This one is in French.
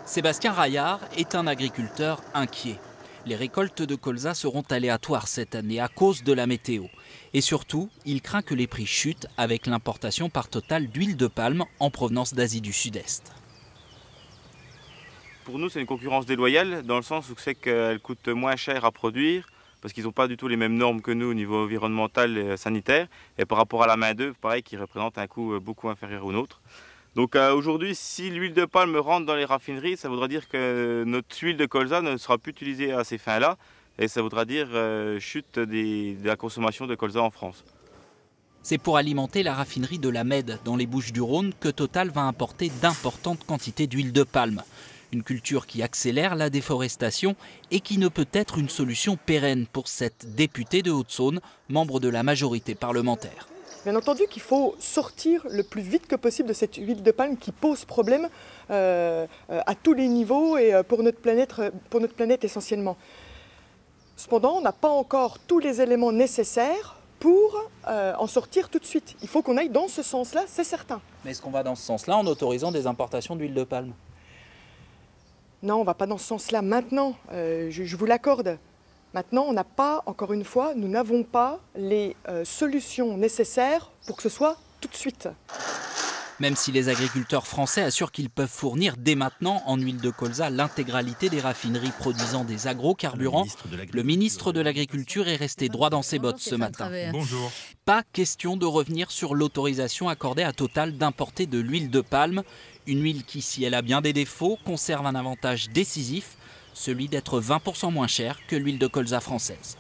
Sébastien Raillard est un agriculteur inquiet. Les récoltes de colza seront aléatoires cette année à cause de la météo. Et surtout, il craint que les prix chutent avec l'importation par Total d'huile de palme en provenance d'Asie du Sud-Est. Pour nous, c'est une concurrence déloyale dans le sens où c'est qu'elle coûte moins cher à produire parce qu'ils n'ont pas du tout les mêmes normes que nous au niveau environnemental et sanitaire. Et par rapport à la main-d'œuvre, pareil, qui représente un coût beaucoup inférieur au nôtre. Donc aujourd'hui, si l'huile de palme rentre dans les raffineries, ça voudra dire que notre huile de colza ne sera plus utilisée à ces fins-là. Et ça voudra dire chute de la consommation de colza en France. C'est pour alimenter la raffinerie de la Mède dans les Bouches-du-Rhône que Total va importer d'importantes quantités d'huile de palme. Une culture qui accélère la déforestation et qui ne peut être une solution pérenne pour cette députée de Haute-Saône, membre de la majorité parlementaire. Bien entendu qu'il faut sortir le plus vite que possible de cette huile de palme qui pose problème à tous les niveaux et pour notre planète essentiellement. Cependant, on n'a pas encore tous les éléments nécessaires pour en sortir tout de suite. Il faut qu'on aille dans ce sens-là, c'est certain. Mais est-ce qu'on va dans ce sens-là en autorisant des importations d'huile de palme ? Non, on ne va pas dans ce sens-là maintenant, je vous l'accorde. Maintenant, on n'a pas, encore une fois, nous n'avons pas les solutions nécessaires pour que ce soit tout de suite. Même si les agriculteurs français assurent qu'ils peuvent fournir dès maintenant en huile de colza l'intégralité des raffineries produisant des agrocarburants, le ministre de l'Agriculture est resté droit dans ses bottes ce matin. Bonjour. Pas question de revenir sur l'autorisation accordée à Total d'importer de l'huile de palme, une huile qui, si elle a bien des défauts, conserve un avantage décisif, celui d'être 20% moins chère que l'huile de colza française.